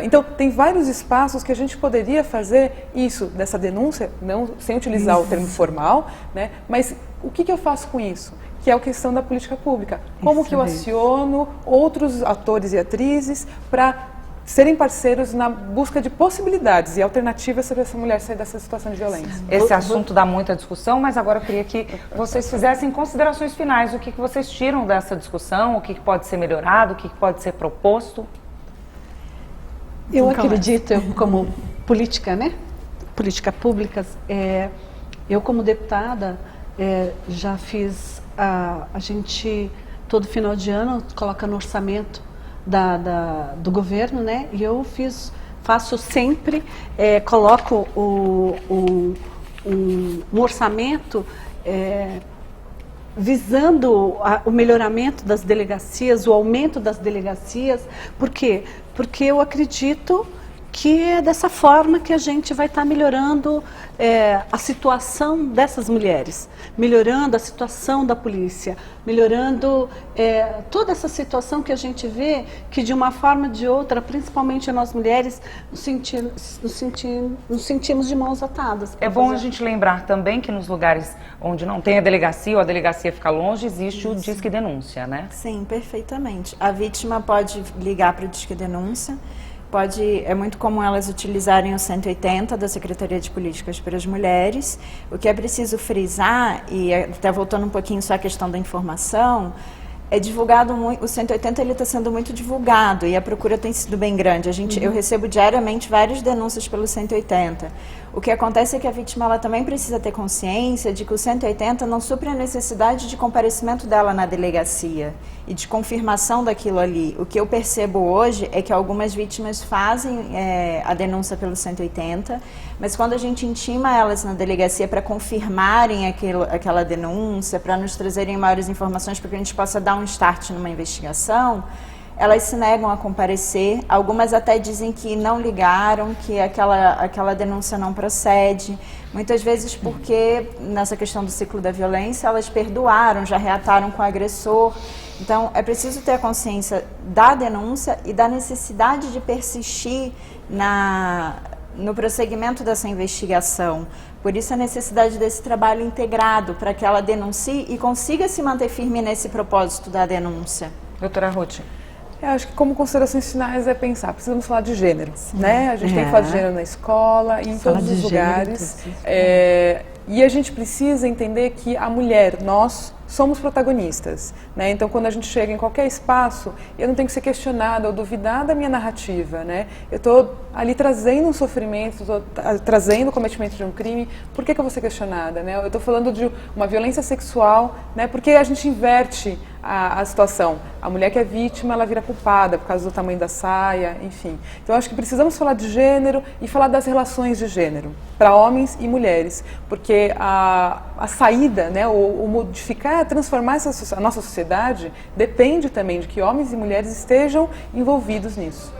Então, tem vários espaços que a gente poderia fazer isso, dessa denúncia, não, sem utilizar o termo formal, né, mas o que eu faço com isso? Que é a questão da política pública. Como que eu aciono outros atores e atrizes para serem parceiros na busca de possibilidades e alternativas para essa mulher sair dessa situação de violência.
Esse assunto dá muita discussão, mas agora eu queria que vocês fizessem considerações finais. O que vocês tiram dessa discussão? O que pode ser melhorado? O que pode ser proposto?
Eu acredito, como política, né? Política pública, eu como deputada já fiz, a gente todo final de ano coloca no orçamento do governo, né? E eu faço sempre, coloco um orçamento visando o melhoramento das delegacias, o aumento das delegacias. Por quê? Porque eu acredito que é dessa forma que a gente vai estar melhorando a situação dessas mulheres, melhorando a situação da polícia, melhorando toda essa situação que a gente vê que de uma forma ou de outra, principalmente nós mulheres, nos sentimos de mãos atadas.
É bom a gente lembrar também que nos lugares onde não tem a delegacia ou a delegacia fica longe, existe o Disque Denúncia, né?
Sim, perfeitamente. A vítima pode ligar para o Disque Denúncia. É muito comum elas utilizarem o 180 da Secretaria de Políticas para as Mulheres. O que é preciso frisar, e até voltando um pouquinho só à questão da informação, é divulgado muito, o 180 ele está sendo muito divulgado e a procura tem sido bem grande. Eu recebo diariamente várias denúncias pelo 180. O que acontece é que a vítima ela também precisa ter consciência de que o 180 não supre a necessidade de comparecimento dela na delegacia e de confirmação daquilo ali. O que eu percebo hoje é que algumas vítimas fazem a denúncia pelo 180, mas quando a gente intima elas na delegacia para confirmarem aquela denúncia, para nos trazerem maiores informações para que a gente possa dar um start numa investigação, elas se negam a comparecer. Algumas até dizem que não ligaram, que aquela denúncia não procede. Muitas vezes porque, nessa questão do ciclo da violência, elas perdoaram, já reataram com o agressor. Então, é preciso ter a consciência da denúncia e da necessidade de persistir no prosseguimento dessa investigação. Por isso a necessidade desse trabalho integrado, para que ela denuncie e consiga se manter firme nesse propósito da denúncia.
Doutora Ruth.
Acho que como considerações finais é pensar, precisamos falar de gênero, né? A gente tem que falar de gênero na escola, em todos os lugares. E a gente precisa entender que a mulher, nós somos protagonistas, né? Então, quando a gente chega em qualquer espaço, eu não tenho que ser questionada ou duvidar da minha narrativa, né? Eu estou ali trazendo um sofrimento, estou trazendo o cometimento de um crime, por que eu vou ser questionada, né? Eu estou falando de uma violência sexual, né? Porque a gente inverte a situação. A mulher que é vítima, ela vira culpada por causa do tamanho da saia, enfim. Então, acho que precisamos falar de gênero e falar das relações de gênero para homens e mulheres, porque a saída, né, o modificar, transformar a nossa sociedade depende também de que homens e mulheres estejam envolvidos nisso.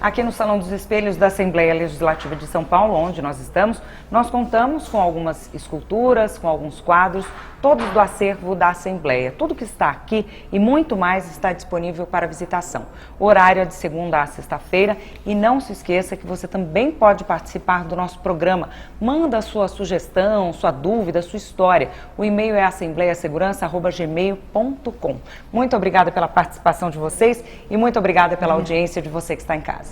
Aqui no Salão dos Espelhos da Assembleia Legislativa de São Paulo, onde nós estamos, nós contamos com algumas esculturas, com alguns quadros, todos do acervo da Assembleia. Tudo que está aqui e muito mais está disponível para visitação. O horário é de segunda a sexta-feira e não se esqueça que você também pode participar do nosso programa. Manda sua sugestão, sua dúvida, sua história. O e-mail é assembleiasegurança@gmail.com. Muito obrigada pela participação de vocês e muito obrigada pela audiência de você que está em casa.